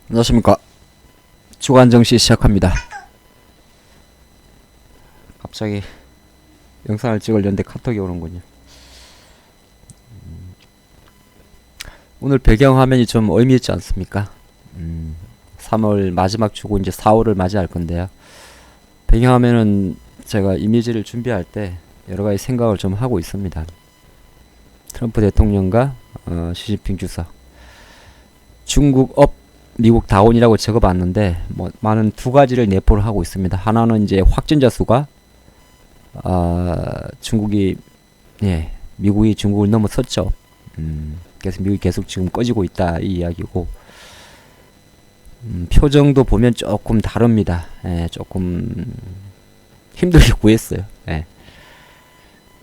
안녕하십니까. 주간정시 시작합니다. 갑자기 영상을 찍으려는데 카톡이 오는군요. 오늘 배경화면이 좀 의미있지 않습니까? 3월 마지막 주고 이제 4월을 맞이할 건데요. 배경화면은 제가 이미지를 준비할 때 여러가지 생각을 좀 하고 있습니다. 트럼프 대통령과 시진핑 주석, 중국 업 미국 다운이라고 적어봤는데 뭐 많은 두 가지를 내포를 하고 있습니다. 하나는 이제 확진자 수가 중국이 미국이 중국을 넘어섰죠. 그래서 미국이 계속 지금 꺼지고 있다 이 이야기고, 표정도 보면 조금 다릅니다. 조금 힘들게 구했어요.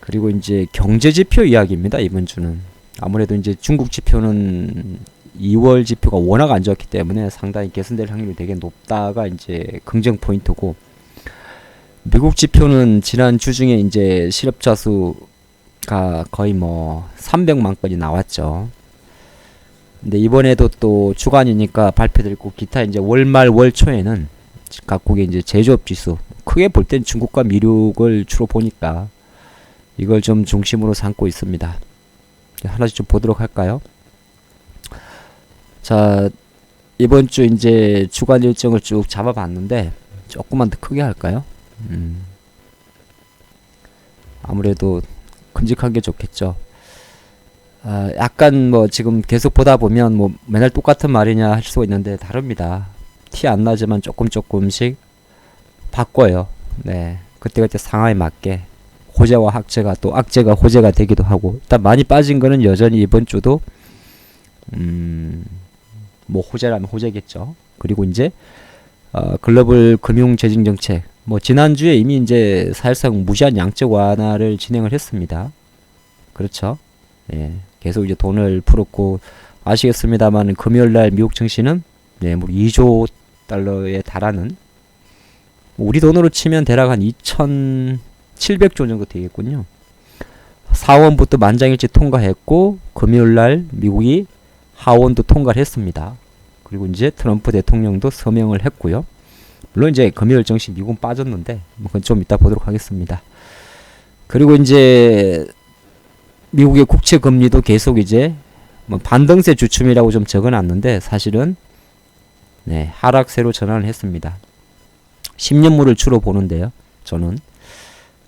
그리고 이제 경제 지표 이야기입니다. 이번 주는 아무래도 이제 중국 지표는 2월 지표가 워낙 안 좋았기 때문에 상당히 개선될 확률이 되게 높다가 이제 긍정 포인트고, 미국 지표는 지난 주 중에 이제 실업자 수가 거의 뭐 300만 건이 나왔죠. 근데 이번에도 또 주간이니까 발표될 거 기타 이제 월말 월초에는 각국의 이제 제조업 지수, 크게 볼 땐 중국과 미국을 주로 보니까 이걸 좀 중심으로 삼고 있습니다. 하나씩 좀 보도록 할까요? 자, 이번 주 이제 주간 일정을 쭉 잡아봤는데 조금만 더 크게 할까요? 아무래도 큼직한 게 좋겠죠. 약간 뭐 지금 계속 보다 보면 뭐 맨날 똑같은 말이냐 할 수가 있는데 다릅니다. 티 안 나지만 조금씩 바꿔요. 네, 그때그때 상황에 맞게 호재와 악재가, 또 악재가 호재가 되기도 하고, 일단 많이 빠진 거는 여전히 이번 주도 뭐 호재라면 호재겠죠. 그리고 이제 글로벌 금융 재정 정책, 뭐 지난주에 이미 이제 사실상 무시한 양적 완화를 진행을 했습니다. 그렇죠. 계속 이제 돈을 풀었고, 아시겠습니다만 금요일 날 미국 증시는 뭐 2조 달러에 달하는, 우리 돈으로 치면 대략 한 2,700조 정도 되겠군요. 4원부터 만장일치 통과했고, 금요일 날 미국이 하원도 통과를 했습니다. 그리고 이제 트럼프 대통령도 서명을 했고요. 물론 이제 금요일 정시 미국은 빠졌는데 뭐 그건 좀 이따 보도록 하겠습니다. 그리고 이제 미국의 국채 금리도 계속 이제 뭐 반등세 주춤이라고 좀 적어놨는데 사실은 하락세로 전환을 했습니다. 10년물을 주로 보는데요, 저는.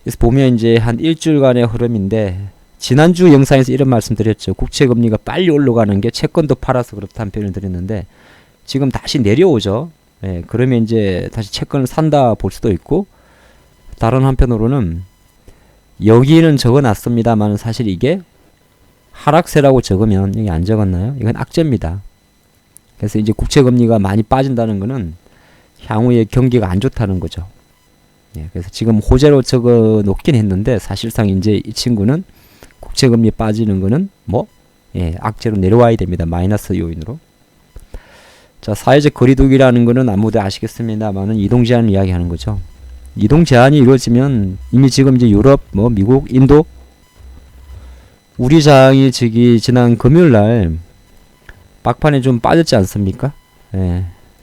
그래서 보면 이제 한 일주일간의 흐름인데, 지난주 영상에서 이런 말씀 드렸죠. 국채 금리가 빨리 올라가는 게 채권도 팔아서 그렇다는 표현을 드렸는데, 지금 다시 내려오죠. 그러면 이제 다시 채권을 산다 볼 수도 있고, 다른 한편으로는 여기는 적어놨습니다만 사실 이게 하락세라고 적으면, 여기 안 적었나요? 이건 악재입니다. 그래서 이제 국채 금리가 많이 빠진다는 거는 향후에 경기가 안 좋다는 거죠. 그래서 지금 호재로 적어 놓긴 했는데, 사실상 이제 이 친구는 국채 금리 빠지는 거는 악재로 내려와야 됩니다. 마이너스 요인으로. 자, 사회적 거리두기라는 거는 아무도 아시겠습니다만은 이동 제한을 이야기하는 거죠. 이동 제한이 이루어지면 이미 지금 이제 유럽, 미국, 인도, 우리 장이 지난 금요일 날 막판에 좀 빠졌지 않습니까?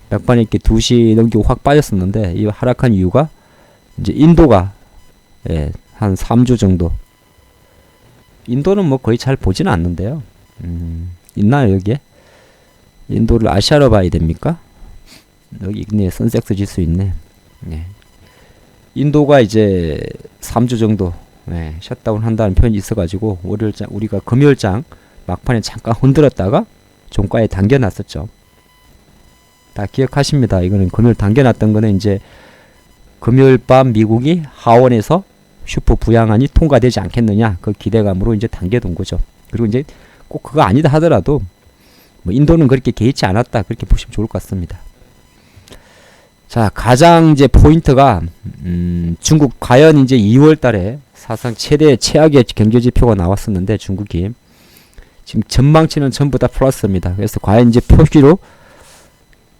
막판에 이렇게 2시 넘기고 확 빠졌었는데, 이 하락한 이유가 이제 인도가 한 3주 정도, 인도는 뭐 거의 잘 보지는 않는데요. 있나요 여기에? 인도를 아시아로 봐야 됩니까? 여기 있네. 선섹스 지수 있네. 인도가 이제 3주 정도 셧다운 한다는 표현이 있어가지고 월요일장, 우리가 금요일장 막판에 잠깐 흔들었다가 종가에 당겨놨었죠. 다 기억하십니다. 이거는 금요일 당겨놨던 거는 이제 금요일 밤 미국이 하원에서 슈퍼 부양안이 통과되지 않겠느냐, 그 기대감으로 이제 당겨둔 거죠. 그리고 이제 꼭 그거 아니다 하더라도 뭐 인도는 그렇게 개의치 않았다, 그렇게 보시면 좋을 것 같습니다. 자, 가장 이제 포인트가 중국, 과연 이제 2월 달에 사상 최대 최악의 경제 지표가 나왔었는데, 중국이 지금 전망치는 전부 다 플러스입니다. 그래서 과연 이제 표시로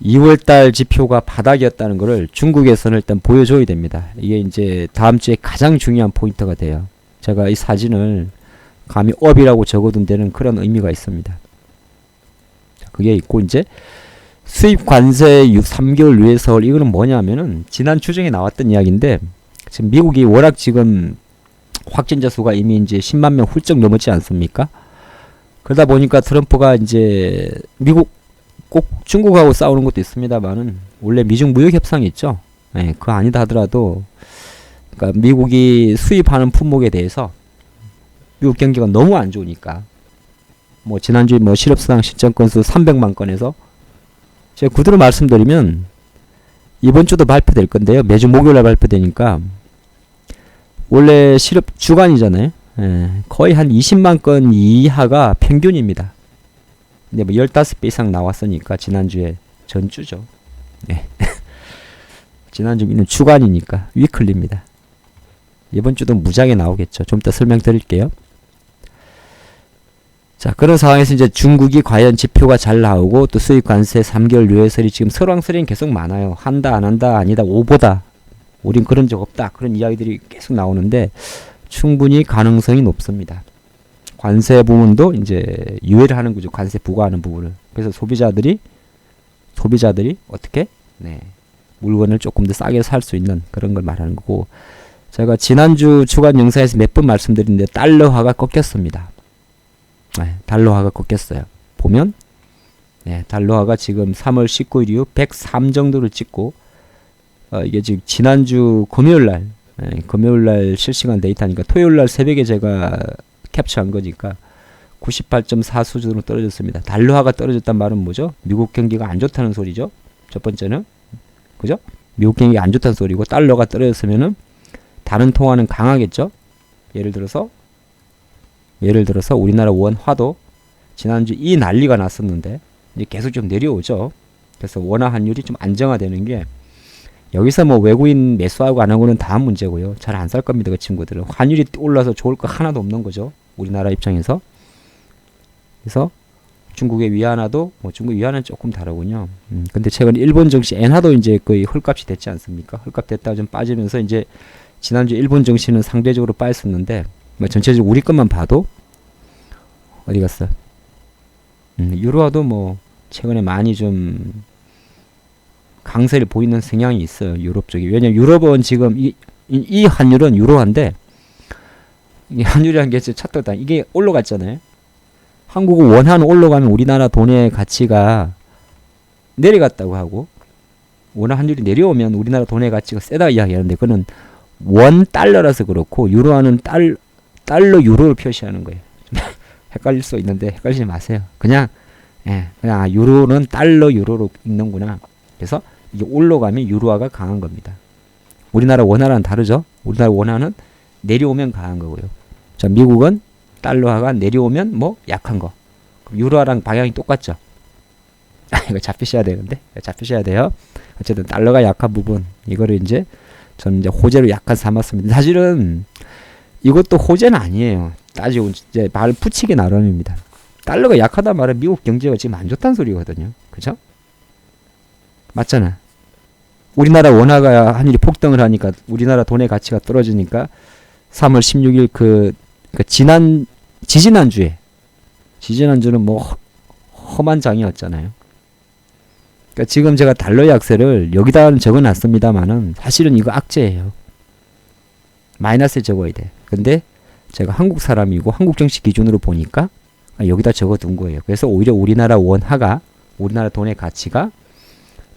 2월달 지표가 바닥이었다는 것을 중국에서는 일단 보여줘야 됩니다. 이게 이제 다음 주에 가장 중요한 포인트가 돼요. 제가 이 사진을 감히 업이라고 적어둔 데는 그런 의미가 있습니다. 그게 있고, 이제 수입 관세 3개월 유예설 이거는 뭐냐면은 지난 추정에 나왔던 이야기인데 지금 미국이 워낙 지금 확진자 수가 이미 이제 10만 명 훌쩍 넘었지 않습니까? 그러다 보니까 트럼프가 이제 미국 꼭 중국하고 싸우는 것도 있습니다만은 원래 미중 무역 협상이 있죠. 예, 그거 아니다 하더라도 그러니까 미국이 수입하는 품목에 대해서 미국 경기가 너무 안 좋으니까 뭐 지난주에 뭐 실업수당 신청 건수 300만 건에서 제가 구두로 말씀드리면 이번 주도 발표될 건데요. 매주 목요일에 발표되니까 원래 실업 주간이잖아요. 예, 거의 한 20만 건 이하가 평균입니다. 근데 뭐 15배 이상 나왔으니까 지난주에 전주죠. 예. 지난주는 주간이니까 위클리입니다. 이번 주도 무지하게 나오겠죠. 좀 이따 설명드릴게요. 자, 그런 상황에서 이제 중국이 과연 지표가 잘 나오고 또 수입 관세 3개월 유예설이 지금 설왕설래는 계속 많아요. 한다 안 한다 아니다 오보다 우린 그런 적 없다 그런 이야기들이 계속 나오는데 충분히 가능성이 높습니다. 관세 부분도 이제 유예를 하는 거죠. 관세 부과하는 부분을. 그래서 소비자들이 어떻게 물건을 조금 더 싸게 살 수 있는 그런 걸 말하는 거고 제가 지난주 주간 영상에서 몇 번 말씀드렸는데 달러화가 꺾였습니다. 달러화가 꺾였어요. 보면 달러화가 지금 3월 19일 이후 103 정도를 찍고 이게 지금 지난주 금요일날 실시간 데이터니까 토요일날 새벽에 제가 캡처한 거니까 98.4 수준으로 떨어졌습니다. 달러화가 떨어졌단 말은 뭐죠? 미국 경기가 안 좋다는 소리죠. 첫 번째는 그죠? 미국 경기가 안 좋다는 소리고 달러가 떨어졌으면은 다른 통화는 강하겠죠. 예를 들어서 우리나라 원화도 지난주 이 난리가 났었는데 이제 계속 좀 내려오죠. 그래서 원화 환율이 좀 안정화되는 게 여기서 뭐 외국인 매수하고 안 하고는 다음 문제고요. 잘 안 살 겁니다. 그 친구들은. 환율이 올라서 좋을 거 하나도 없는 거죠. 우리나라 입장에서. 그래서 중국의 위안화도 중국 위안화는 조금 다르군요. 근데 최근 일본 증시 엔화도 이제 거의 헐값이 됐지 않습니까? 헐값 됐다가 좀 빠지면서 이제 지난주 일본 증시는 상대적으로 빠졌었는데 뭐 전체적으로 우리 것만 봐도 어디 갔어? 유로화도 뭐 최근에 많이 좀 강세를 보이는 성향이 있어요. 유럽 쪽이. 왜냐면 유럽은 지금 이 환율은 유로화인데 이게 환율이라는 게 찼다 이게 올라갔잖아요. 한국은 원화는 올라가면 우리나라 돈의 가치가 내려갔다고 하고 원화 환율이 내려오면 우리나라 돈의 가치가 세다 이야기하는데 그거는 원 달러라서 그렇고 유로화는 달러 유로를 표시하는 거예요. 헷갈릴 수 있는데 헷갈리지 마세요. 그냥 유로는 달러 유로로 읽는구나. 그래서 이게 올라가면 유로화가 강한 겁니다. 우리나라 원화랑 다르죠. 우리나라 원화는 내려오면 강한 거고요. 자, 미국은 달러화가 내려오면 뭐 약한 거. 그럼 유로화랑 방향이 똑같죠. 이거 잡히셔야 되는데 잡히셔야 돼요. 어쨌든 달러가 약한 부분 이거를 이제 저는 이제 호재로 약간 삼았습니다. 사실은 이것도 호재는 아니에요. 따지고 이제 말 붙이기 나름입니다. 달러가 약하다 말은 미국 경제가 지금 안 좋다는 소리거든요. 그죠? 맞잖아. 우리나라 원화가 환율이 폭등을 하니까 우리나라 돈의 가치가 떨어지니까 3월 16일 지지난주는 뭐 험한 장이었잖아요. 그러니까 지금 제가 달러 약세를 여기다 적어놨습니다만은 사실은 이거 악재예요. 마이너스에 적어야 돼. 근데 제가 한국 사람이고 한국 정시 기준으로 보니까 여기다 적어둔 거예요. 그래서 오히려 우리나라 원화가 우리나라 돈의 가치가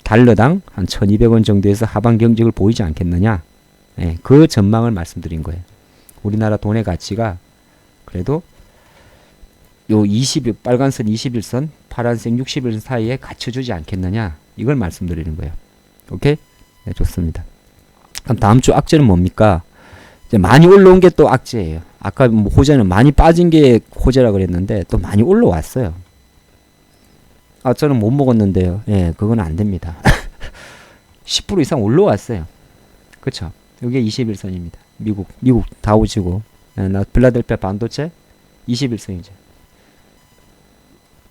달러당 한 1200원 정도에서 하반 경직을 보이지 않겠느냐. 그 전망을 말씀드린 거예요. 우리나라 돈의 가치가 그래도 요 20일 빨간선 21선 파란색 60일 사이에 갖춰주지 않겠느냐. 이걸 말씀드리는 거예요. 오케이? 네, 좋습니다. 그럼 다음 주 악재는 뭡니까? 이제 많이 올라온 게 또 악재예요. 아까 뭐 호재는 많이 빠진 게 호재라 그랬는데 또 많이 올라왔어요. 저는 못 먹었는데요. 그건 안 됩니다. 10% 이상 올라왔어요. 그쵸? 이게 21선입니다. 미국 다우지고, 나 필라델피아 반도체 21선이죠.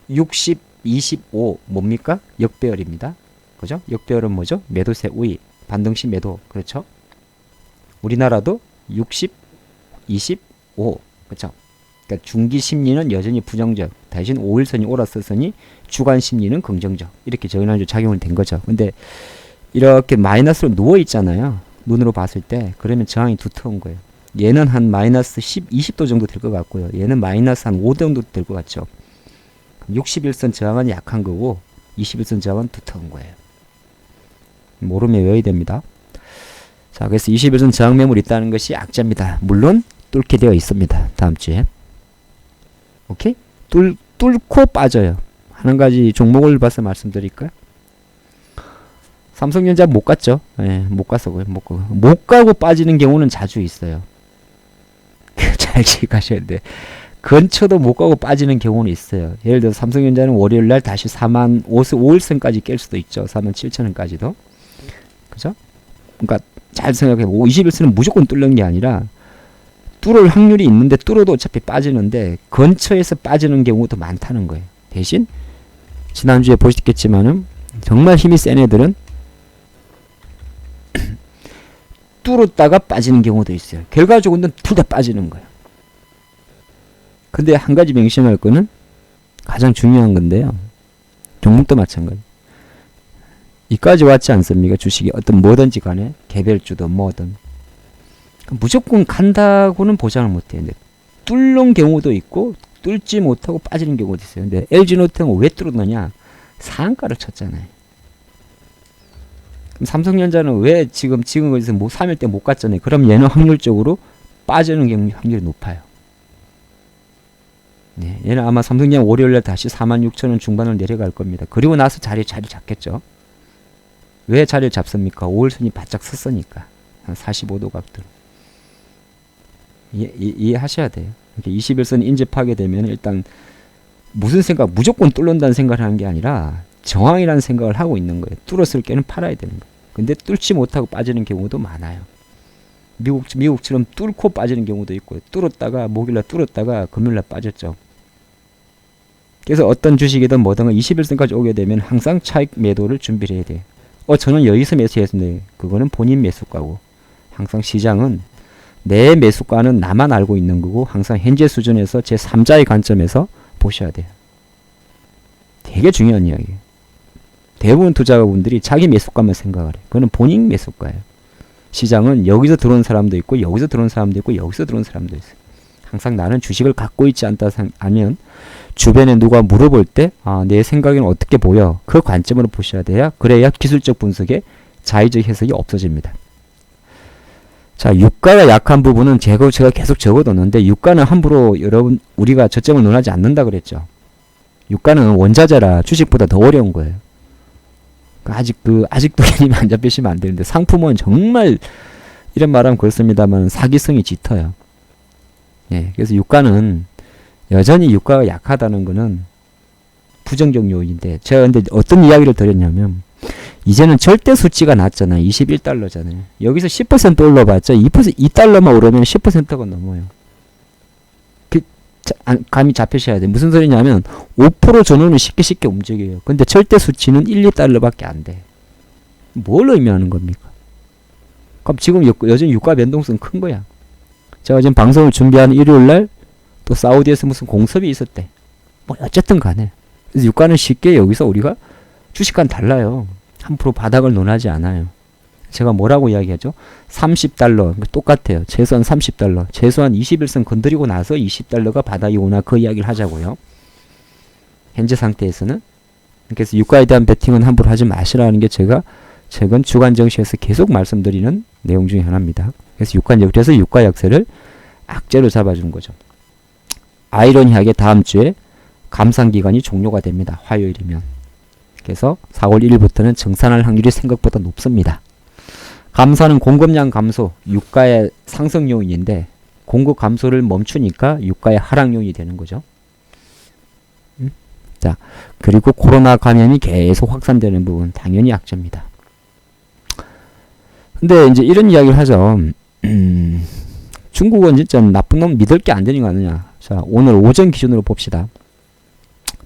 60, 25 뭡니까? 역배열입니다. 그죠? 역배열은 뭐죠? 매도세 우위, 반등시 매도. 그렇죠? 우리나라도 60, 25. 그쵸? 그러니까 중기 심리는 여전히 부정적. 대신 5일선이 옳았었으니 주간 심리는 긍정적. 이렇게 전환주 작용이 된 거죠. 근데 이렇게 마이너스로 누워 있잖아요. 눈으로 봤을 때. 그러면 저항이 두터운 거예요. 얘는 한 마이너스 10, 20도 정도 될 것 같고요. 얘는 마이너스 한 5도 정도 될 것 같죠. 61선 저항은 약한 거고 21선 저항은 두터운 거예요. 모르면 외워야 됩니다. 자, 그래서 21선 저항 매물이 있다는 것이 약자입니다. 물론 뚫게 되어 있습니다. 다음 주에. 오케이? 뚫고 빠져요. 한 가지 종목을 봐서 말씀드릴까요? 삼성전자 못 갔죠. 예, 못 갔어. 못 가고 빠지는 경우는 자주 있어요. 잘 기억하셔야 돼. 근처도 못 가고 빠지는 경우는 있어요. 예를 들어서 삼성전자는 월요일날 다시 4만 5일선까지 깰 수도 있죠. 47,000원까지도. 그죠? 그러니까 잘 생각해. 21선은 무조건 뚫는 게 아니라 뚫을 확률이 있는데 뚫어도 어차피 빠지는데 근처에서 빠지는 경우도 많다는 거예요. 대신 지난주에 보셨겠지만은 정말 힘이 센 애들은 뚫었다가 빠지는 경우도 있어요. 결과적으로는 둘 다 빠지는 거예요. 근데 한 가지 명심할 거는 가장 중요한 건데요. 종목도 마찬가지. 이까지 왔지 않습니까? 주식이 어떤 뭐든지 간에 개별주든 뭐든 무조건 간다고는 보장을 못해요. 근데 뚫는 경우도 있고 뚫지 못하고 빠지는 경우도 있어요. 근데 LG노트는 왜 뚫었느냐? 상한가를 쳤잖아요. 그럼 삼성전자는 왜 지금 거기서 뭐 3일 때 못 갔잖아요. 그럼 얘는 확률적으로 빠지는 확률이 높아요. 네, 얘는 아마 삼성전자 월요일날 다시 46,000원 중반을 내려갈 겁니다. 그리고 나서 자리 잡겠죠. 왜 자리를 잡습니까? 5일선이 바짝 섰으니까. 한 45도 각도. 이해하셔야 돼요. 이렇게 21선 인접하게 되면 일단 무슨 생각, 무조건 뚫는다는 생각을 하는 게 아니라 저항이라는 생각을 하고 있는 거예요. 뚫었을 때는 팔아야 되는 거예요. 근데 뚫지 못하고 빠지는 경우도 많아요. 미국처럼 뚫고 빠지는 경우도 있고 뚫었다가 목요일날 뚫었다가 금요일날 빠졌죠. 그래서 어떤 주식이든 뭐든 21선까지 오게 되면 항상 차익 매도를 준비를 해야 돼요. 저는 여기서 매수했는데 그거는 본인 매수가고 항상 시장은 내 매수가는 나만 알고 있는 거고 항상 현재 수준에서 제 3자의 관점에서 보셔야 돼요. 되게 중요한 이야기예요. 대부분 투자자분들이 자기 매수가만 생각을 해요. 그거는 본인 매수가예요. 시장은 여기서 들어온 사람도 있고 여기서 들어온 사람도 있고 여기서 들어온 사람도 있어요. 항상 나는 주식을 갖고 있지 않다 하면 주변에 누가 물어볼 때 내 생각에는 어떻게 보여? 그 관점으로 보셔야 돼요. 그래야 기술적 분석에 자의적 해석이 없어집니다. 자, 유가가 약한 부분은 제가 계속 적어뒀는데 유가는 함부로 여러분 우리가 저점을 논하지 않는다 그랬죠. 유가는 원자재라 주식보다 더 어려운 거예요. 아직도 개념이 안 잡히시면 안 되는데 상품은 정말 이런 말하면 그렇습니다만 사기성이 짙어요. 예, 그래서 유가는 여전히 유가가 약하다는 것은 부정적 요인인데 제가 근데 어떤 이야기를 드렸냐면 이제는 절대 수치가 낮잖아요. 21달러잖아요. 여기서 10% 올라봤자 2달러만 오르면 10%가 넘어요. 감이 잡히셔야 돼요. 무슨 소리냐면 5% 전후는 쉽게 움직여요. 근데 절대 수치는 1, 2달러밖에 안 돼. 뭘 의미하는 겁니까? 그럼 지금 여전히 유가 변동성 큰 거야. 제가 지금 방송을 준비하는 일요일날 또 사우디에서 무슨 공습이 있었대. 뭐 어쨌든 간에. 그래서 유가는 쉽게 여기서 우리가 주식과는 달라요. 함부로 바닥을 논하지 않아요. 제가 뭐라고 이야기하죠? 30달러. 똑같아요. 최소한 30달러. 최소한 21선 건드리고 나서 20달러가 바닥이구나. 그 이야기를 하자고요. 현재 상태에서는. 그래서 유가에 대한 베팅은 함부로 하지 마시라는 게 제가 최근 주간 정시에서 계속 말씀드리는 내용 중에 하나입니다. 그래서 그래서 유가 약세를 악재로 잡아준 거죠. 아이러니하게 다음 주에 감산기간이 종료가 됩니다. 화요일이면. 그래서 4월 1일부터는 정산할 확률이 생각보다 높습니다. 감산은 공급량 감소, 유가의 상승 요인인데 공급 감소를 멈추니까 유가의 하락 요인이 되는 거죠. 자, 그리고 코로나 감염이 계속 확산되는 부분 당연히 약점입니다. 근데 이제 이런 이야기를 하죠. 중국은 진짜 나쁜 놈 믿을 게 안 되는 거 아니냐. 자, 오늘 오전 기준으로 봅시다.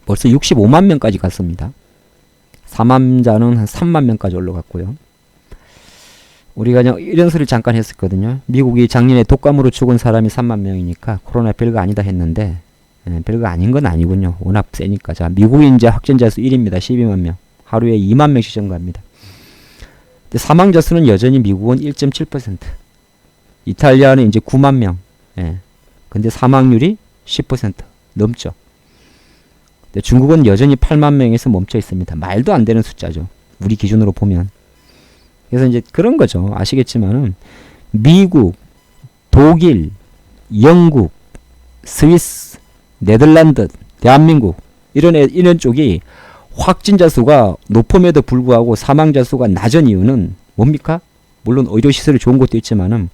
벌써 65만 명까지 갔습니다. 사망자는 한 3만 명까지 올라갔고요. 우리가 그냥 이런 소리를 잠깐 했었거든요. 미국이 작년에 독감으로 죽은 사람이 3만 명이니까 코로나 별거 아니다 했는데 별거 아닌 건 아니군요. 워낙 세니까. 자, 미국이 이제 확진자 수 1위입니다. 12만 명. 하루에 2만 명씩 증가합니다. 근데 사망자 수는 여전히 미국은 1.7%. 이탈리아는 이제 9만 명. 예. 근데 사망률이 10% 넘죠. 근데 중국은 여전히 8만 명에서 멈춰 있습니다. 말도 안 되는 숫자죠. 우리 기준으로 보면. 그래서 이제 그런 거죠. 아시겠지만은 미국, 독일, 영국, 스위스, 네덜란드, 대한민국 이런 쪽이 확진자 수가 높음에도 불구하고 사망자 수가 낮은 이유는 뭡니까? 물론 의료시설이 좋은 것도 있지만은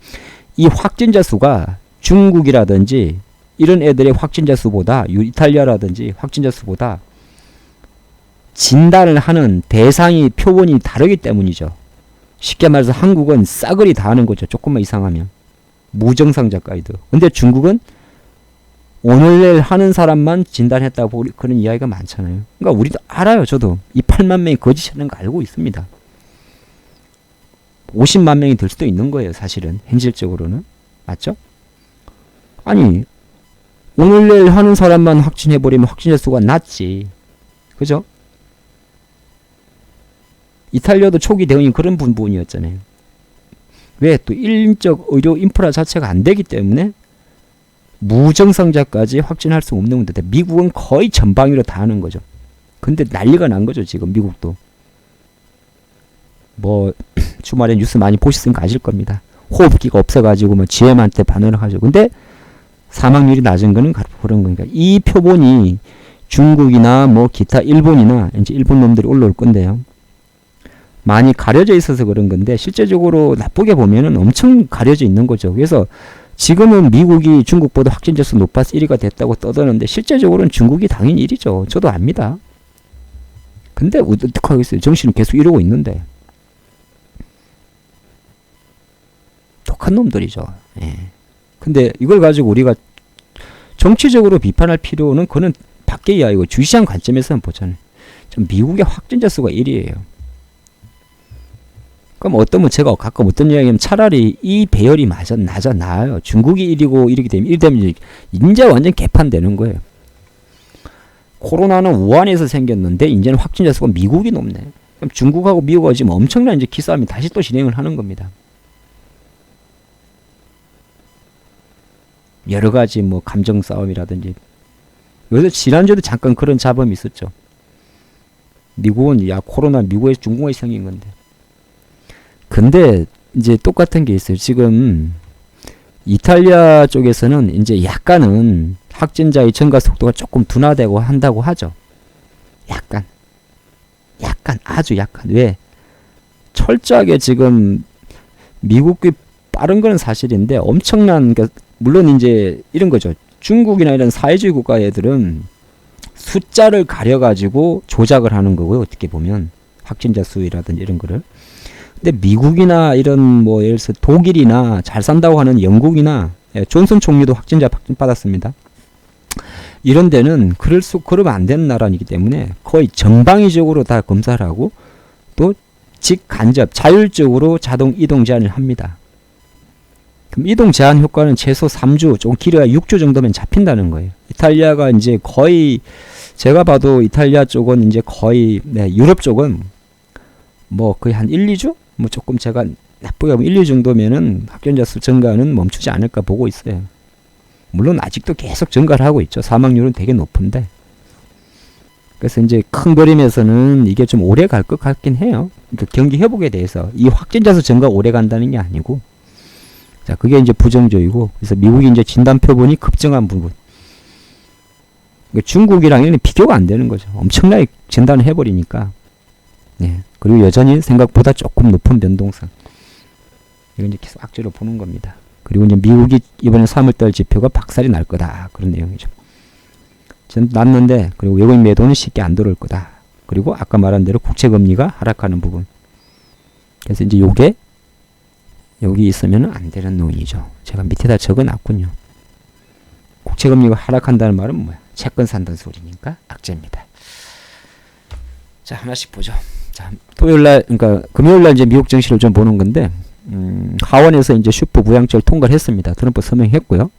이 확진자 수가 중국이라든지 이런 애들의 확진자 수보다 이탈리아라든지 확진자 수보다 진단을 하는 대상이 표본이 다르기 때문이죠. 쉽게 말해서 한국은 싸그리 다 하는 거죠. 조금만 이상하면. 무증상자 가이드. 근데 중국은 오늘 내일 하는 사람만 진단했다고 그런 이야기가 많잖아요. 그러니까 우리도 알아요. 저도 이 8만 명이 거짓하는 거 알고 있습니다. 50만 명이 될 수도 있는 거예요. 사실은 현실적으로는. 맞죠? 아니 오늘 내일 하는 사람만 확진해버리면 확진자 수가 낮지. 그죠? 이탈리아도 초기 대응이 그런 부분이었잖아요. 왜? 또 일인적 의료 인프라 자체가 안 되기 때문에 무증상자까지 확진할 수 없는 건데 미국은 거의 전방위로 다 하는 거죠. 근데 난리가 난 거죠. 지금 미국도. 뭐 주말에 뉴스 많이 보셨으니까 아실 겁니다. 호흡기가 없어가지고 뭐 GM한테 반응을 하죠. 근데 사망률이 낮은 거는 그런 거니까 이 표본이 중국이나 뭐 기타 일본이나 이제 일본 놈들이 올라올 건데요. 많이 가려져 있어서 그런 건데 실제적으로 나쁘게 보면은 엄청 가려져 있는 거죠. 그래서 지금은 미국이 중국보다 확진자 수 높아서 1위가 됐다고 떠드는데 실제적으로는 중국이 당연히 1위죠. 저도 압니다. 근데 어떻게 하겠어요. 정신은 계속 이러고 있는데. 독한 놈들이죠. 예. 근데 이걸 가지고 우리가 정치적으로 비판할 필요는 그는 밖의 이야기고 주시장 관점에서는 보잖아요. 미국의 확진자 수가 1위예요. 그럼 어떤 분 제가 가끔 어떤 이야기하면 차라리 이 배열이 나아요. 중국이 1위고 이렇게 되면 1위 되면 이제 완전 개판되는 거예요. 코로나는 우한에서 생겼는데 이제는 확진자 수가 미국이 높네. 그럼 중국하고 미국하고 지금 엄청난 이제 기싸움이 다시 또 진행을 하는 겁니다. 여러 가지 뭐 감정 싸움이라든지. 여기서 지난주에도 잠깐 그런 잡음이 있었죠. 미국은 야 코로나 미국에서 중국에서 생긴 건데. 근데 이제 똑같은 게 있어요. 지금 이탈리아 쪽에서는 이제 약간은 확진자의 증가 속도가 조금 둔화되고 한다고 하죠. 약간 아주 약간. 왜? 철저하게 지금 미국이 빠른 건 사실인데 엄청난 물론 이제 이런 거죠. 중국이나 이런 사회주의 국가 애들은 숫자를 가려가지고 조작을 하는 거고요. 어떻게 보면 확진자 수라든지 이런 거를. 근데 미국이나 이런 뭐 예를 들어서 독일이나 잘 산다고 하는 영국이나 존슨 총리도 확진 받았습니다. 이런 데는 그러면 안 되는 나라이기 때문에 거의 전방위적으로 다 검사를 하고 또 직간접 자율적으로 자동 이동 제한을 합니다. 그럼 이동 제한 효과는 최소 3주, 조금 길어야 6주 정도면 잡힌다는 거예요. 이탈리아가 이제 거의 제가 봐도 이탈리아 쪽은 이제 거의 유럽 쪽은 뭐 거의 한 1, 2주? 뭐 조금 제가 나쁘게 보면 1, 2주 정도면은 확진자 수 증가는 멈추지 않을까 보고 있어요. 물론 아직도 계속 증가를 하고 있죠. 사망률은 되게 높은데. 그래서 이제 큰 그림에서는 이게 좀 오래 갈 것 같긴 해요. 그러니까 경기 회복에 대해서 이 확진자 수 증가 오래 간다는 게 아니고, 자 그게 이제 부정적이고, 그래서 미국이 이제 진단 표본이 급증한 부분. 그러니까 중국이랑 이런 비교가 안 되는 거죠. 엄청나게 진단을 해버리니까. 네. 그리고 여전히 생각보다 조금 높은 변동성. 이건 이제 계속 악재로 보는 겁니다. 그리고 이제 미국이 이번에 3월달 지표가 박살이 날 거다. 그런 내용이죠. 전 났는데, 그리고 외국인 매도는 쉽게 안 들어올 거다. 그리고 아까 말한 대로 국채금리가 하락하는 부분. 그래서 이제 요게 여기 있으면 안 되는 논의죠. 제가 밑에다 적어놨군요. 국채금리가 하락한다는 말은 뭐야? 채권 산다는 소리니까 악재입니다. 자, 하나씩 보죠. 자, 토요일날, 그러니까 금요일날 이제 미국 증시를 좀 보는 건데, 하원에서 이제 슈퍼 부양책을 통과를 했습니다. 트럼프 서명했고요.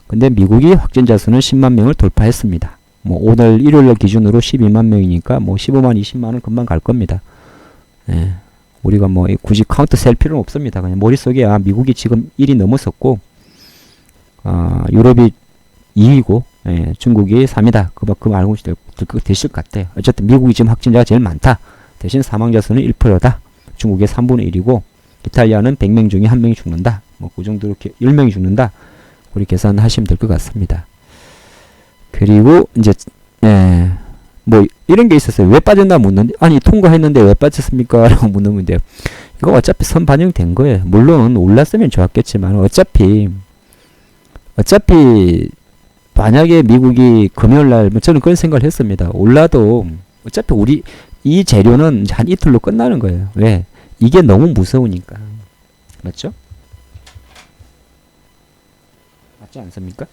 근데 미국이 확진자 수는 10만 명을 돌파했습니다. 뭐 오늘 일요일 기준으로 12만 명이니까 뭐 15만, 20만은 금방 갈 겁니다. 예. 우리가 뭐 굳이 카운트 셀 필요는 없습니다. 그냥 머릿속에 미국이 지금 1이 넘었었고 유럽이 2위고 예, 중국이 3이다. 그만큼 알고 되실 것 같아요. 어쨌든 미국이 지금 확진자가 제일 많다. 대신 사망자 수는 1%다. 중국의 3분의 1이고 이탈리아는 100명 중에 1명이 죽는다. 뭐 그 정도로 10명이 죽는다. 우리 계산하시면 될 것 같습니다. 그리고 이제 뭐 이런 게 있었어요. 왜 빠졌나 묻는데 아니 통과했는데 왜 빠졌습니까? 라고 묻는 건데요. 이거 어차피 선 반영된 거예요. 물론 올랐으면 좋았겠지만 어차피 만약에 미국이 금요일날 저는 그런 생각을 했습니다. 올라도 어차피 우리 이 재료는 한 이틀로 끝나는 거예요. 왜? 이게 너무 무서우니까. 맞죠? 맞지 않습니까?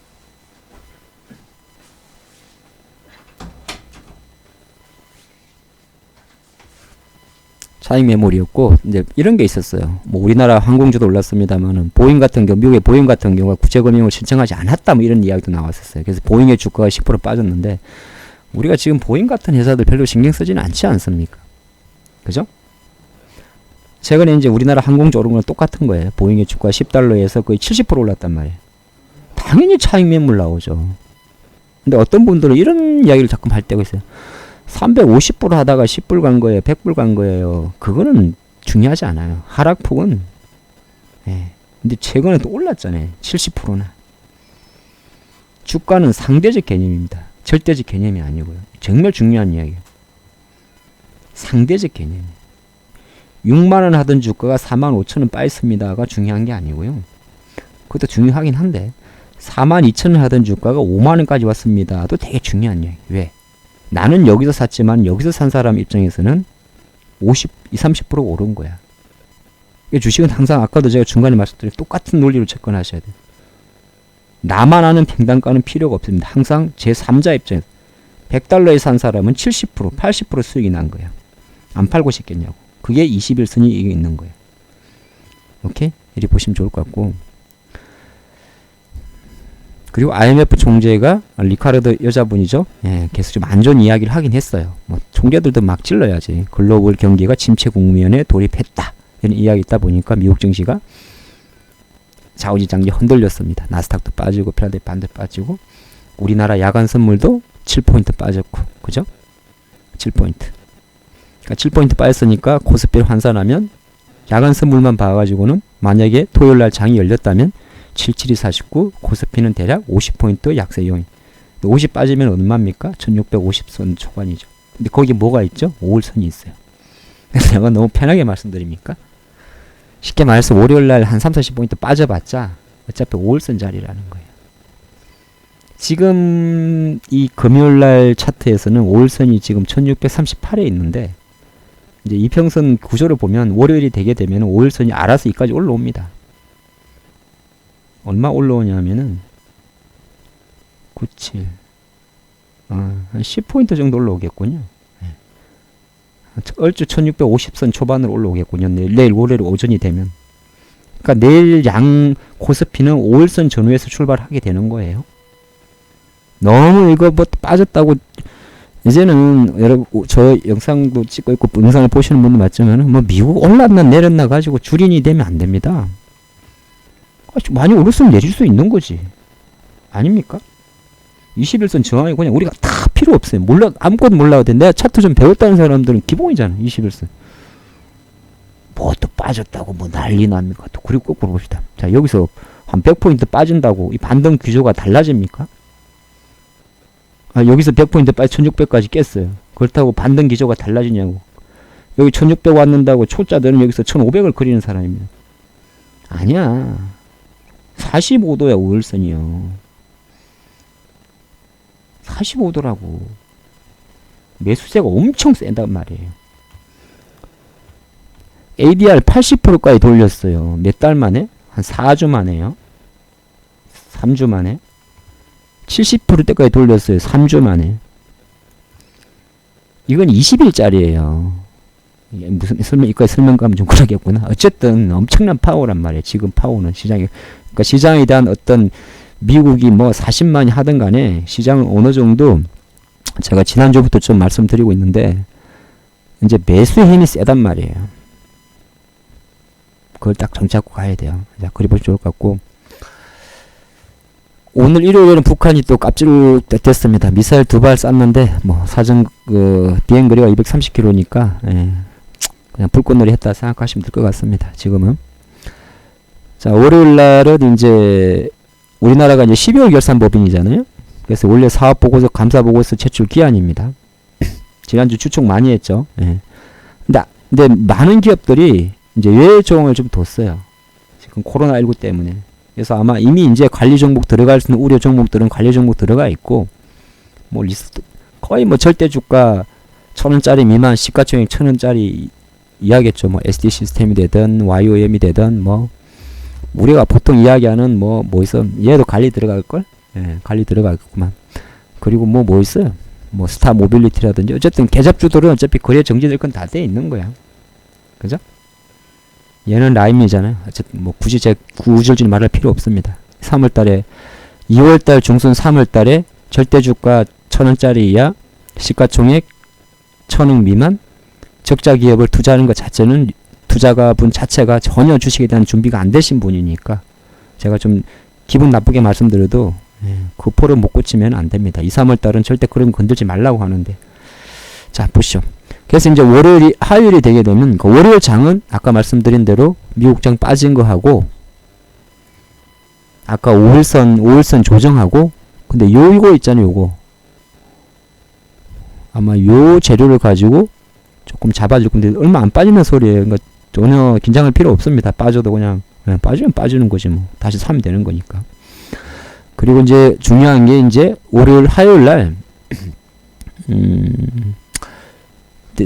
차익 매물이었고 이제 이런 게 있었어요. 뭐 우리나라 항공주도 올랐습니다만은 보잉 같은 경우 미국의 보잉 같은 경우가 국제금융을 신청하지 않았다 뭐 이런 이야기도 나왔었어요. 그래서 보잉의 주가가 10% 빠졌는데 우리가 지금 보잉 같은 회사들 별로 신경 쓰지는 않지 않습니까? 그죠? 최근에 이제 우리나라 항공주 오른 건 똑같은 거예요. 보잉의 주가 10달러에서 거의 70% 올랐단 말이에요. 당연히 차익 매물 나오죠. 근데 어떤 분들은 이런 이야기를 자꾸 할 때가 있어요. 350불 하다가 10불 간 거예요. 100불 간 거예요. 그거는 중요하지 않아요. 하락폭은. 예. 근데 최근에 또 올랐잖아요. 70%나. 주가는 상대적 개념입니다. 절대적 개념이 아니고요. 정말 중요한 이야기예요. 상대적 개념. 6만원 하던 주가가 45,000원 빠졌습니다가 중요한 게 아니고요. 그것도 중요하긴 한데 42,000원 하던 주가가 5만원까지 왔습니다도 되게 중요한 이야기. 왜? 나는 여기서 샀지만 여기서 산 사람 입장에서는 50, 30% 오른 거야. 주식은 항상 아까도 제가 중간에 말씀드린 똑같은 논리로 접근하셔야 돼요. 나만 아는 평단가는 필요가 없습니다. 항상 제3자 입장에서 100달러에 산 사람은 70%, 80% 수익이 난 거예요. 안 팔고 싶겠냐고. 그게 21선이 이게 있는 거예요. 오케이? 이렇게 보시면 좋을 것 같고. 그리고 IMF 총재가 리카르도 여자분이죠. 예, 계속 좀 안 좋은 이야기를 하긴 했어요. 뭐 총재들도 막 찔러야지. 글로벌 경기가 침체 국면에 돌입했다. 이런 이야기 있다 보니까 미국 증시가 좌우지장이 흔들렸습니다. 나스닥도 빠지고 필라델피아 반도 빠지고 우리나라 야간 선물도 7포인트 빠졌고 그죠? 7포인트. 그러니까 7포인트 빠졌으니까 코스피를 환산하면 야간 선물만 봐가지고는 만약에 토요일날 장이 열렸다면 77,249 코스피는 대략 50포인트 약세 요인. 50 빠지면 얼마입니까? 1650선 초반이죠. 근데 거기 뭐가 있죠? 5월선이 있어요. 그래서 제가 너무 편하게 말씀드립니까? 쉽게 말해서 월요일날 한 30-40포인트 빠져봤자 어차피 5월선 자리라는 거예요. 지금 이 금요일날 차트에서는 5월선이 지금 1638에 있는데 이제 이평선 구조를 보면 월요일이 되게 되면 5월선이 알아서 이까지 올라옵니다. 얼마 올라오냐면은 97 한 10포인트 정도 올라오겠군요. 얼추 1650선 초반으로 올라오겠군요. 내일 월요일 오전이 되면. 그러니까 내일 양 코스피는 5월선 전후에서 출발하게 되는 거예요. 너무 이거 뭐 빠졌다고 이제는 여러분 저 영상도 찍고 있고 영상을 보시는 분도 맞지만 뭐 미국 올랐나 내렸나 가지고 주린이 되면 안 됩니다. 많이 오르면 내릴 수 있는 거지. 아닙니까? 21선 저항이 그냥 우리가 다 필요 없어요. 몰라, 아무것도 몰라도 돼. 내가 차트 좀 배웠다는 사람들은 기본이잖아. 21선. 뭐 또 빠졌다고 뭐 난리 납니까? 또 그리고 거꾸로 봅시다. 자, 여기서 한 100포인트 빠진다고 이 반등 규조가 달라집니까? 여기서 100포인트 빠져 1600까지 깼어요. 그렇다고 반등 기조가 달라지냐고. 여기 1600 왔는다고 초짜들은 여기서 1500을 그리는 사람입니다. 아니야. 45도야 5일선이요. 45도라고. 매수세가 엄청 센단 말이에요. ADR 80%까지 돌렸어요. 몇 달 만에? 한 4주 만에요. 3주 만에. 70%대까지 돌렸어요. 3주 만에. 이건 20일짜리예요. 이게 무슨 이거의 설명감은 좀 그러겠구나. 어쨌든 엄청난 파워란 말이에요. 지금 파워는 시장에. 그러니까 시장에 대한 어떤 미국이 뭐 40만이 하든 간에 시장은 어느 정도 제가 지난주부터 좀 말씀드리고 있는데 이제 매수의 힘이 세단 말이에요. 그걸 딱 정치하고 가야 돼요. 자, 그리 보시면 좋을 것 같고. 오늘 일요일에는 북한이 또 깝질됐습니다. 미사일 2발 쐈는데 뭐 사정 비행 거리가 230km니까 그냥 불꽃놀이 했다 생각하시면 될 것 같습니다. 지금은. 자, 월요일 날은 이제 우리나라가 이제 12월 결산 법인이잖아요. 그래서 원래 사업 보고서, 감사 보고서 제출 기한입니다. 지난주 추측 많이 했죠. 예. 근데 많은 기업들이 이제 외 조항을 좀 뒀어요. 지금 코로나19 때문에. 그래서 아마 이미 이제 관리 종목 들어갈 수 있는 우려 종목들은 관리 종목 들어가 있고, 뭐 리스트, 거의 뭐 절대 주가 1,000원짜리 미만, 시가총액 1,000원짜리 이야기했죠. 뭐 SD 시스템이 되든, YOM이 되든, 뭐, 우리가 보통 이야기하는 뭐 있어? 얘도 관리 들어갈걸? 예, 관리 들어가겠구만. 그리고 뭐 있어요? 뭐 스타 모빌리티라든지, 어쨌든 계잡주들은 어차피 거래 정지될 건 다 돼 있는 거야. 그죠? 얘는 라임이잖아요. 어쨌든 뭐 굳이 구질주니 말할 필요 없습니다. 3월달에 2월달 중순 3월달에 절대주가 1,000원짜리 이하, 시가총액 1,000억 미만, 적자 기업을 투자하는 것 자체는 투자가분 자체가 전혀 주식에 대한 준비가 안 되신 분이니까 제가 좀 기분 나쁘게 말씀드려도 그 포를 못 고치면 안 됩니다. 2, 3월달은 절대 그런 거 건들지 말라고 하는데. 자, 보시죠. 그래서 이제 화요일이 되게 되면 그 월요일 장은 아까 말씀드린 대로 미국장 빠진 거 하고 아까 5일선 조정하고 근데 이거 있잖아요. 요거 아마 요 재료를 가지고 조금 잡아줄 건데 얼마 안 빠지는 소리예요. 그러니까 전혀 긴장할 필요 없습니다. 빠져도 그냥 빠지면 빠지는 거지 뭐. 다시 사면 되는 거니까. 그리고 이제 중요한 게 이제 화요일 날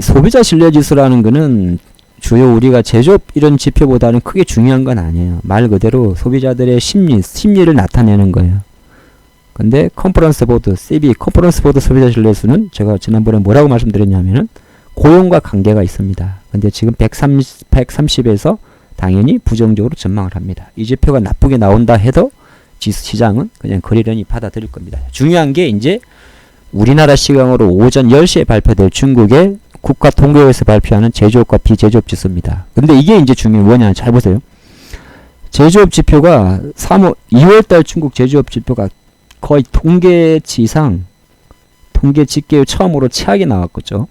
소비자 신뢰 지수라는 거는 주요 우리가 제조업 이런 지표보다는 크게 중요한 건 아니에요. 말 그대로 소비자들의 심리를 나타내는 거예요. 근데 컨퍼런스 보드, CB 컨퍼런스 보드 소비자 신뢰 지수는 제가 지난번에 뭐라고 말씀드렸냐면은 고용과 관계가 있습니다. 근데 지금 130에서 당연히 부정적으로 전망을 합니다. 이 지표가 나쁘게 나온다 해도 시장은 그냥 그리려니 받아들일 겁니다. 중요한 게 이제 우리나라 시간으로 오전 10시에 발표될 중국의 국가통계국에서 발표하는 제조업과 비제조업 지수입니다. 근데 이게 이제 중요한 뭐냐 잘 보세요. 제조업 지표가 2월달 중국 제조업 지표가 거의 통계치 이상 통계 집계 처음으로 최악이 나왔겠죠.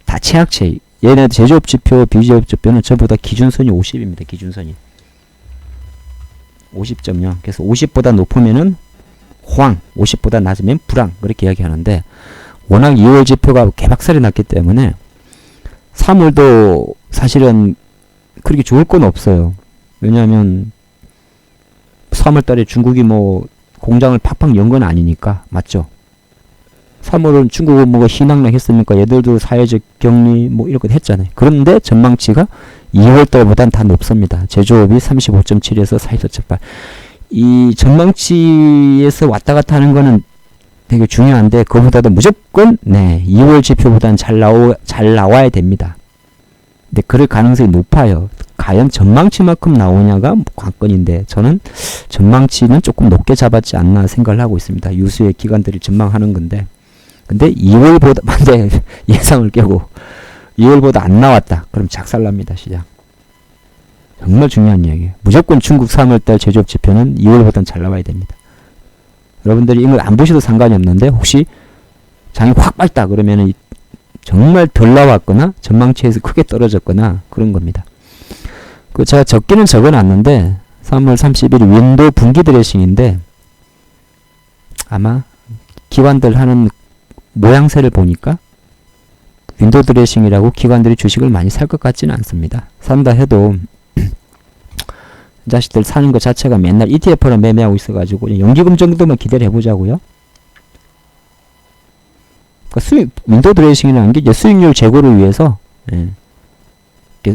다 최악치. 얘네 제조업 지표, 비제조업 지표는 전부 다 기준선이 50입니다. 기준선이 50.0. 그래서 50보다 높으면은 호황, 50보다 낮으면 불황 그렇게 이야기하는데 워낙 2월 지표가 개박살이 났기 때문에 3월도 사실은 그렇게 좋을 건 없어요. 왜냐하면 3월달에 중국이 뭐 공장을 팍팍 연 건 아니니까 맞죠? 3월은 중국은 뭐가 희망락 했습니까? 얘들도 사회적 격리 뭐 이런 거 했잖아요. 그런데 전망치가 2월달보단 다 높습니다. 제조업이 35.7에서 44.8. 이 전망치에서 왔다 갔다 하는 거는 되게 중요한데 그보다도 무조건 2월 지표보다는 잘 나와야 됩니다. 근데 그럴 가능성이 높아요. 과연 전망치만큼 나오냐가 관건인데 저는 전망치는 조금 높게 잡았지 않나 생각을 하고 있습니다. 유수의 기관들이 전망하는 건데 근데 2월보다 만약에 예상을 깨고 2월보다 안 나왔다. 그럼 작살납니다. 시장. 정말 중요한 이야기예요. 무조건 중국 3월달 제조업 지표는 2월보다는 잘 나와야 됩니다. 여러분들이 이걸 안 보셔도 상관이 없는데 혹시 장이 확 빠졌다 그러면은 정말 덜 나왔거나 전망치에서 크게 떨어졌거나 그런 겁니다. 그 제가 적기는 적어놨는데 3월 30일 윈도 분기 드레싱인데 아마 기관들 하는 모양새를 보니까 윈도 드레싱이라고 기관들이 주식을 많이 살 것 같지는 않습니다. 산다 해도 자식들 사는 것 자체가 맨날 ETF로 매매하고 있어가지고 연기금 정도만 기대를 해보자고요. 그러니까 윈도 드레싱이라는 게 이제 수익률 제고를 위해서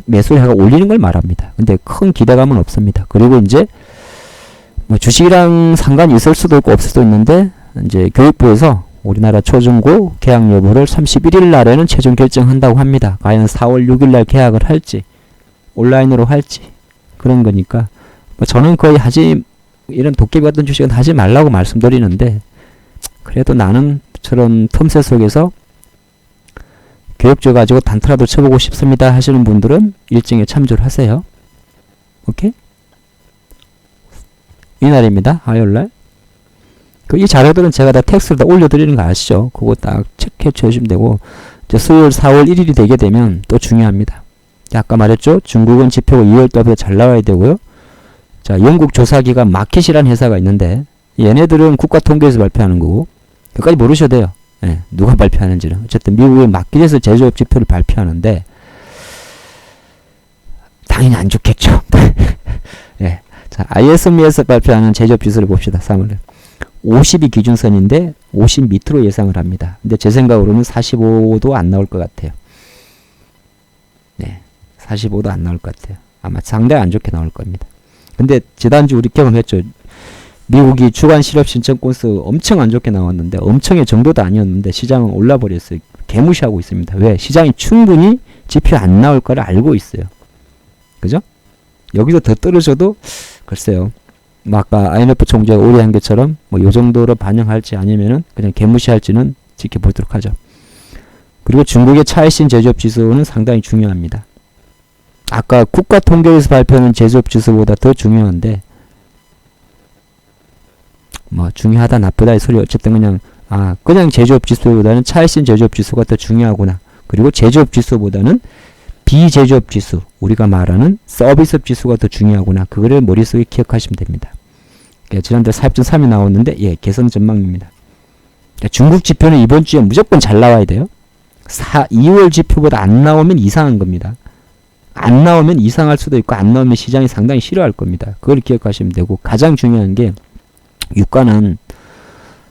매수를 해가 올리는 걸 말합니다. 근데 큰 기대감은 없습니다. 그리고 이제 뭐 주식이랑 상관이 있을 수도 있고 없을 수도 있는데 이제 교육부에서 우리나라 초중고 개학 여부를 31일 날에는 최종 결정한다고 합니다. 과연 4월 6일 날 개학을 할지 온라인으로 할지 그런 거니까 뭐 저는 거의 이런 도깨비 같은 주식은 하지 말라고 말씀드리는데 그래도 나는 저런 틈새 속에서 교육주 가지고 단타라도 쳐보고 싶습니다 하시는 분들은 일정에 참조를 하세요. 오케이? 이날입니다. 화요일날. 이 자료들은 제가 다 텍스트로 다 올려드리는 거 아시죠? 그거 딱 체크해 주시면 되고 이제 수요일 4월 1일이 되게 되면 또 중요합니다. 아까 말했죠? 중국은 지표가 2월 달부터 잘 나와야 되고요. 자, 영국 조사기관 마켓이라는 회사가 있는데 얘네들은 국가통계에서 발표하는 거고 그까지 모르셔도 돼요. 예, 누가 발표하는지는. 어쨌든 미국의 마켓에서 제조업 지표를 발표하는데 당연히 안 좋겠죠. 예. 자, ISM에서 발표하는 제조업 지수를 봅시다. 3월에. 50이 기준선인데 50 밑으로 예상을 합니다. 근데 제 생각으로는 45도 안 나올 것 같아요. 네. 45도 안 나올 것 같아요. 아마 상당히 안 좋게 나올 겁니다. 근데 지난주 우리 경험했죠. 미국이 주간 실업 신청 건수 엄청 안 좋게 나왔는데 엄청의 정도도 아니었는데 시장은 올라버렸어요. 개무시하고 있습니다. 왜? 시장이 충분히 지표 안 나올 거를 알고 있어요. 그죠? 여기서 더 떨어져도 글쎄요. 뭐 아까 IMF 총재가 우려한 것처럼 뭐 요 정도로 반영할지 아니면은 그냥 개무시할지는 지켜보도록 하죠. 그리고 중국의 차이신 제조업 지수는 상당히 중요합니다. 아까 국가통계에서 발표하는 제조업 지수보다 더 중요한데 뭐 중요하다 나쁘다의 소리 어쨌든 그냥 제조업 지수보다는 차이신 제조업 지수가 더 중요하구나. 그리고 제조업 지수보다는 비제조업 지수 우리가 말하는 서비스업 지수가 더 중요하구나. 그거를 머릿속에 기억하시면 됩니다. 지난달 4.3이 나왔는데 개선 전망입니다. 중국 지표는 이번 주에 무조건 잘 나와야 돼요. 2월 지표보다 안 나오면 이상한 겁니다. 안 나오면 이상할 수도 있고 안 나오면 시장이 상당히 싫어할 겁니다. 그걸 기억하시면 되고 가장 중요한 게 유가는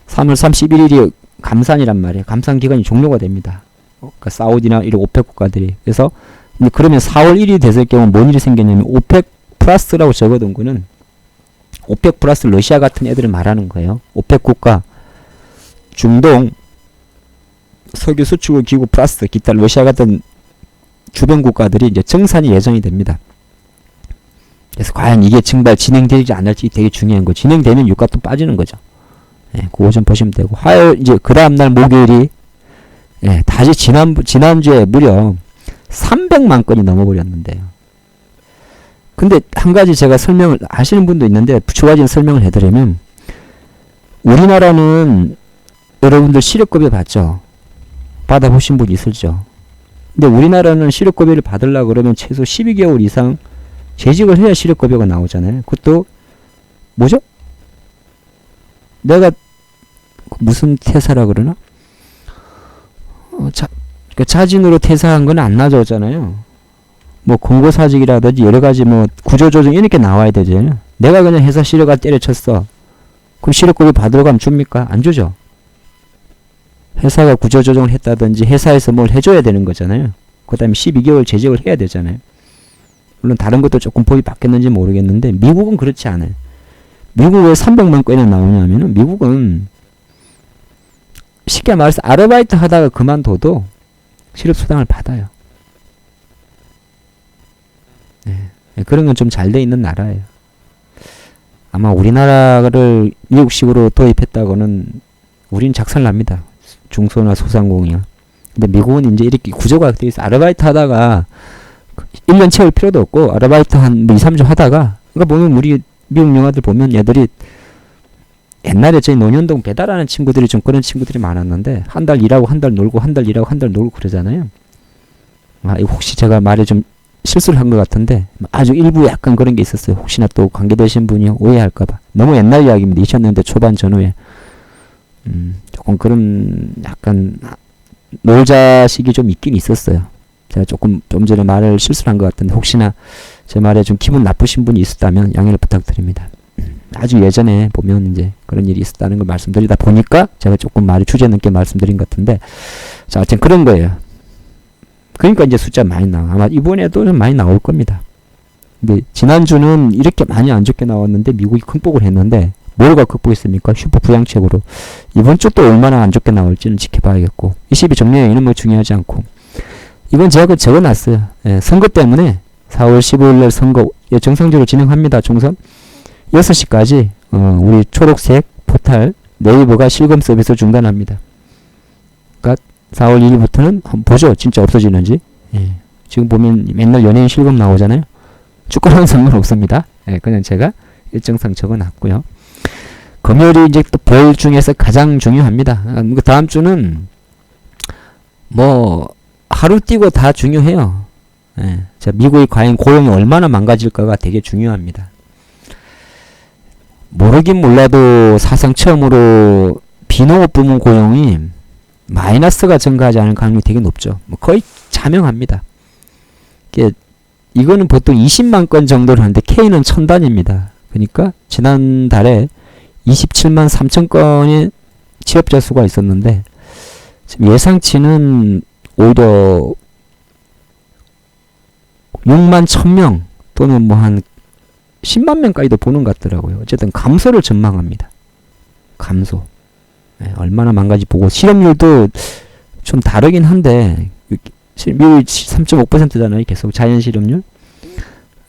3월 31일이 감산이란 말이에요. 감산 기간이 종료가 됩니다. 그러니까 사우디나 이런 오펙 국가들이. 그래서 그러면 4월 1일이 됐을 경우 뭔 일이 생겼냐면 오펙 플러스라고 적어둔 거는 오펙 플러스 러시아 같은 애들을 말하는 거예요. 오펙 국가, 중동, 석유 수출 기구 플러스 기타 러시아 같은 주변 국가들이 이제 증산이 예정이 됩니다. 그래서 과연 이게 증발 진행되지 않을지 되게 중요한 거. 진행되면 유가 또 빠지는 거죠. 그거 좀 보시면 되고 이제 그 다음날 목요일이 다시 지난주에 무려 300만 건이 넘어버렸는데요. 근데 한 가지 제가 설명을 아시는 분도 있는데 추가적인 설명을 해드리면 우리나라는 여러분들 실업급여 받죠. 받아보신 분 있을죠. 근데 우리나라는 실업급여를 받으려고 그러면 최소 12개월 이상 재직을 해야 실업급여가 나오잖아요. 그것도 뭐죠? 내가 무슨 퇴사라 그러나? 자진으로 퇴사한 건 안 나오잖아요. 뭐 공고사직이라든지 여러가지 뭐 구조조정 이렇게 나와야 되잖아요. 내가 그냥 회사 실업가 때려쳤어. 그럼 실업급여 받으러 가면 줍니까? 안 주죠. 회사가 구조조정을 했다든지 회사에서 뭘 해줘야 되는 거잖아요. 그 다음에 12개월 재직을 해야 되잖아요. 물론 다른 것도 조금 법이 바뀌었는지 모르겠는데 미국은 그렇지 않아요. 미국 왜 300만 건이나 나오냐면은 미국은 쉽게 말해서 아르바이트 하다가 그만둬도 실업수당을 받아요. 그런 건 좀 잘 돼 있는 나라예요. 아마 우리나라를 미국식으로 도입했다고는 우린 작살납니다. 중소나 소상공인이야. 근데 미국은 이제 이렇게 구조가 돼 있어. 아르바이트 하다가 1년 채울 필요도 없고 아르바이트 한 2, 3주 하다가 그러니까 보면 우리 미국 영화들 보면 얘들이 옛날에 저희 논현동 배달하는 친구들이 좀 그런 친구들이 많았는데 한 달 일하고 한 달 놀고 한 달 일하고 한 달 놀고 그러잖아요. 혹시 제가 말에 좀 실수를 한 것 같은데 아주 일부 약간 그런 게 있었어요. 혹시나 또 관계되신 분이 오해할까봐. 너무 옛날 이야기입니다. 2000년대 초반 전후에 조금 그런 약간 놀자식이 좀 있긴 있었어요. 제가 좀 전에 말을 실수를 한 것 같은데 혹시나 제 말에 좀 기분 나쁘신 분이 있었다면 양해를 부탁드립니다. 아주 예전에 보면 이제 그런 일이 있었다는 걸 말씀드리다 보니까 제가 조금 말이 주제 넘게 말씀드린 것 같은데 자, 하여튼 그런 거예요. 그러니까 이제 숫자 많이 나와. 아마 이번에도 좀 많이 나올 겁니다. 근데 지난주는 이렇게 많이 안 좋게 나왔는데 미국이 큰폭을 했는데 뭐가 극복했습니까? 슈퍼 부양책으로. 이번 주 또 얼마나 안 좋게 나올지는 지켜봐야겠고 22 정리행위는 뭐 중요하지 않고 이건 제가 적어놨어요. 예, 선거 때문에 4월 15일날 선거 정상적으로 진행합니다. 총선 6시까지 우리 초록색 포탈 네이버가 실검 서비스 중단합니다. 그러니까 4월 1일부터는 한번 보죠. 진짜 없어지는지. 예. 지금 보면 맨날 연예인 실검 나오잖아요. 축구랑은 상관없습니다. 예, 그냥 제가 일정상 적어놨고요. 금요일이 이제 또 별 중에서 가장 중요합니다. 그 다음 주는 뭐 하루 뛰고 다 중요해요. 예. 자, 미국의 과연 고용이 얼마나 망가질까가 되게 중요합니다. 모르긴 몰라도 사상 처음으로 비농업 부문 고용이 마이너스가 증가하지 않을 가능성이 되게 높죠. 뭐 거의 자명합니다. 이거는 보통 20만 건 정도를 하는데 K는 1000단입니다. 그러니까 지난달에 27만 3천 건의 취업자 수가 있었는데 지금 예상치는 오히려 6만 1000명 또는 뭐 한 10만 명까지도 보는 것 같더라고요. 어쨌든 감소를 전망합니다. 감소. 네, 얼마나 망가지 보고 실업률도 좀 다르긴 한데 미국이 3.5%잖아요. 계속 자연 실업률.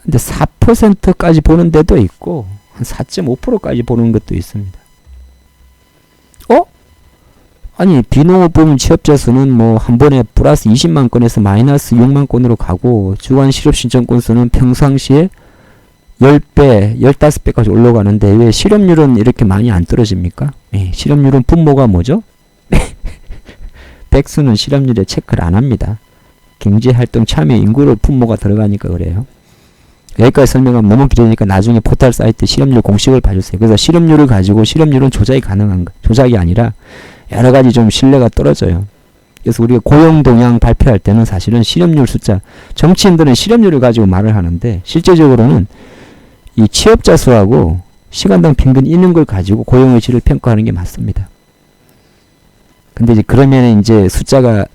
근데 4%까지 보는 데도 있고 한 4.5%까지 보는 것도 있습니다. 아니 비농업 부문 취업자 수는 뭐 한 번에 플러스 20만 건에서 마이너스 6만 건으로 가고 주간 실업 신청 건 수는 평상시에 10배, 15배까지 올라가는데 왜 실업률은 이렇게 많이 안 떨어집니까? 예, 실업률은 분모가 뭐죠? 백수는 실업률에 체크를 안 합니다. 경제활동 참여 인구로 분모가 들어가니까 그래요. 여기까지 설명하면 너무 길으니까 나중에 포털 사이트 실업률 공식을 봐주세요. 그래서 실업률을 가지고 실업률은 조작이 가능한 거, 조작이 아니라 여러 가지 좀 신뢰가 떨어져요. 그래서 우리가 고용 동향 발표할 때는 사실은 실업률 숫자, 정치인들은 실업률을 가지고 말을 하는데 실제적으로는 이 취업자 수하고 시간당 평균 있는 걸 가지고 고용 의지를 평가하는 게 맞습니다. 근데 이제 그러면 이제 숫자가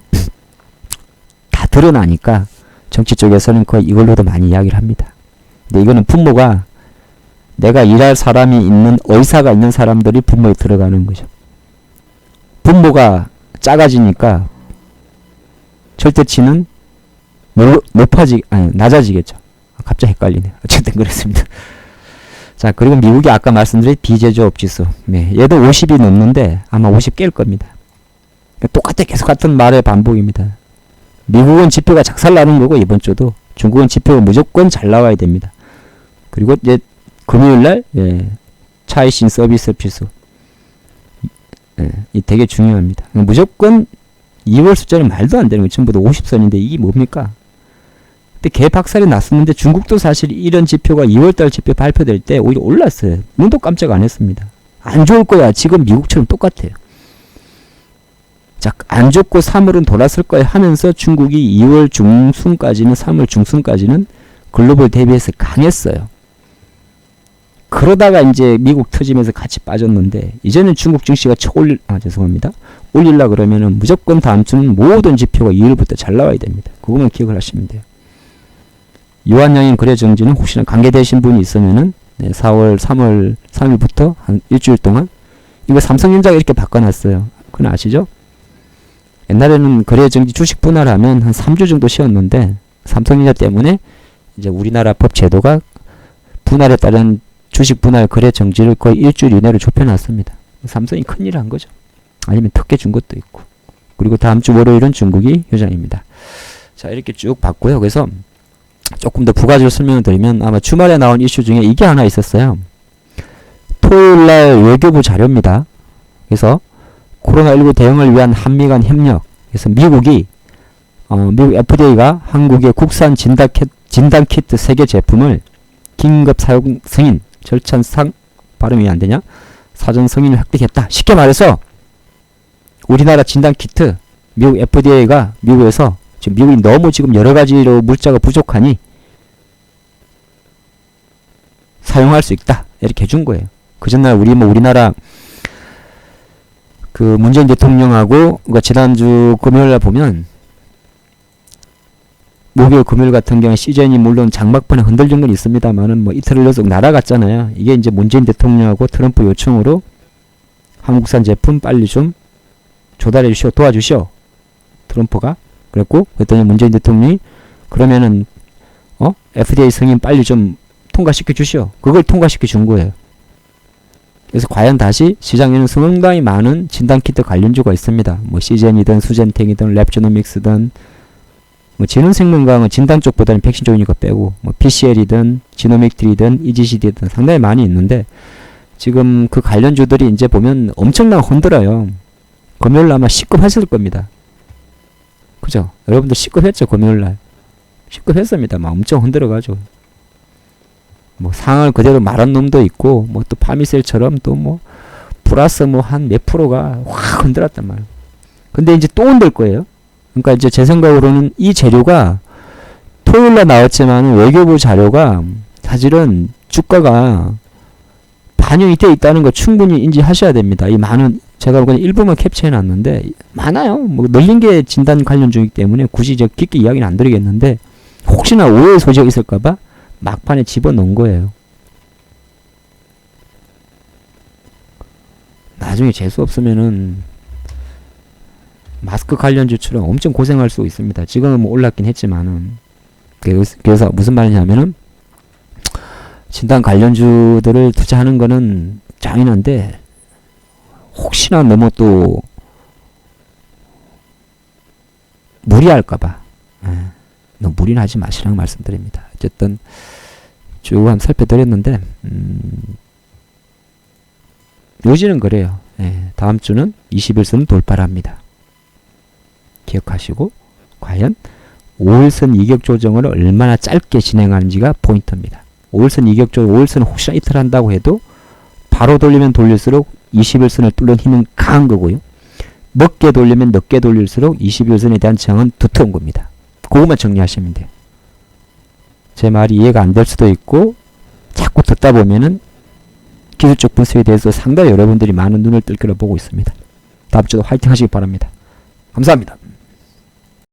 다 드러나니까 정치 쪽에서는 거의 이걸로도 많이 이야기를 합니다. 근데 이거는 분모가 내가 일할 사람이 있는 의사가 있는 사람들이 분모에 들어가는 거죠. 분모가 작아지니까 절대치는 낮아지겠죠. 갑자기 헷갈리네요. 어쨌든 그렇습니다. 자, 그리고 미국이 아까 말씀드린 비제조업 지수. 네, 얘도 50이 넘는데 아마 50 깰 겁니다. 똑같아. 계속 같은 말의 반복입니다. 미국은 지표가 작살나는 거고 이번 주도 중국은 지표가 무조건 잘 나와야 됩니다. 그리고 이제 금요일날 차이신 서비스 지수. 이 되게 중요합니다. 무조건 2월 숫자는 말도 안 되는 거예요. 전부 다 50선인데 이게 뭡니까? 근데 개박살이 났었는데 중국도 사실 이런 지표가 2월달 지표 발표될 때 오히려 올랐어요. 눈도 깜짝 안 했습니다. 안 좋을 거야. 지금 미국처럼 똑같아요. 자, 안 좋고 3월은 돌았을 거야 하면서 중국이 2월 중순까지는 3월 중순까지는 글로벌 대비해서 강했어요. 그러다가 이제 미국 터지면서 같이 빠졌는데 이제는 중국 증시가 올릴라 그러면은 무조건 다음 주는 모든 지표가 2월부터 잘 나와야 됩니다. 그것만 기억을 하시면 돼요. 유한양행 거래 정지는 혹시나 관계되신 분이 있으면은 4월 3월 3일부터 한 일주일 동안 이거 삼성전자가 이렇게 바꿔놨어요. 그건 아시죠? 옛날에는 거래 정지 주식 분할하면 한 3주 정도 쉬었는데 삼성전자 때문에 이제 우리나라 법 제도가 분할에 따른 주식 분할 거래 정지를 거의 일주일 이내로 좁혀놨습니다. 삼성이 큰일 한 거죠. 아니면 특혜 준 것도 있고. 그리고 다음 주 월요일은 중국이 휴장입니다. 자, 이렇게 쭉 봤고요. 그래서 조금 더 부가적으로 설명을 드리면 아마 주말에 나온 이슈 중에 이게 하나 있었어요. 토요일날 외교부 자료입니다. 그래서 코로나19 대응을 위한 한미 간 협력. 그래서 미국 FDA가 한국의 국산 진단키트 3개 제품을 긴급 사용 승인, 절차상 발음이 안 되냐? 사전 승인을 획득했다. 쉽게 말해서 우리나라 진단키트 미국 FDA가 미국에서 지금 미국이 너무 지금 여러 가지로 물자가 부족하니 사용할 수 있다. 이렇게 해준 거예요. 그 전날 우리나라 그 문재인 대통령하고 지난주 금요일날 보면 목요일 금요일 같은 경우 시즌이 물론 장막판에 흔들린 건 있습니다만은 뭐 이틀을 연속 날아갔잖아요. 이게 이제 문재인 대통령하고 트럼프 요청으로 한국산 제품 빨리 좀 조달해 주시오, 도와주시오. 트럼프가 그랬고, 그랬더니 문재인 대통령이 그러면은 FDA 승인 빨리 좀 통과시켜 주시오. 그걸 통과시켜 준 거예요. 그래서 과연 다시 시장에는 상당히 많은 진단키트 관련주가 있습니다. 뭐 시젠이든 수젠텍이든 랩지노믹스든 뭐 진흥생명과학은 진단 쪽보다는 백신 쪽이니까 빼고 뭐 PCL이든 지노믹트리든 EGCD든 상당히 많이 있는데 지금 그 관련주들이 이제 보면 엄청나게 흔들어요. 금요일날 아마 시급했을 겁니다. 그죠? 여러분들 시급했죠, 금요일날. 시급했습니다. 막 엄청 흔들어가지고. 뭐 상을 그대로 말한 놈도 있고, 뭐 또 파미셀처럼 또 뭐 플러스 뭐 한 몇 프로가 확 흔들었단 말이에요. 근데 이제 또 흔들 거예요. 그러니까 이제 제 생각으로는 이 재료가 토요일날 나왔지만 외교부 자료가 사실은 주가가 반영이 돼 있다는 거 충분히 인지하셔야 됩니다. 이 많은 제가 그냥 일부만 캡처해 놨는데 많아요. 뭐 늘린 게 진단 관련주이기 때문에 굳이 저 깊게 이야기는 안 드리겠는데 혹시나 오해 소지가 있을까봐 막판에 집어넣은 거예요. 나중에 재수 없으면은 마스크 관련주처럼 엄청 고생할 수 있습니다. 지금은 뭐 올랐긴 했지만은 그래서 무슨 말이냐면은 진단 관련주들을 투자하는 거는 짱이난데 혹시나 너무 또 무리할까봐 너무 무리는 하지 마시라고 말씀드립니다. 어쨌든 쭉 한번 살펴드렸는데 요지는 그래요. 다음 주는 21선은 돌파를 합니다. 기억하시고 과연 5일선 이격 조정을 얼마나 짧게 진행하는지가 포인트입니다. 5일선 이격 조정, 5일선은 혹시나 이틀 한다고 해도 바로 돌리면 돌릴수록 21선을 뚫는 힘은 강한 거고요. 늦게 돌리면 늦게 돌릴수록 21선에 대한 저항은 두터운 겁니다. 그것만 정리하시면 돼요. 제 말이 이해가 안 될 수도 있고 자꾸 듣다 보면은 기술적 분석에 대해서 상당히 여러분들이 많은 눈을 뜰 거라 보고 있습니다. 다음 주도 화이팅 하시기 바랍니다. 감사합니다.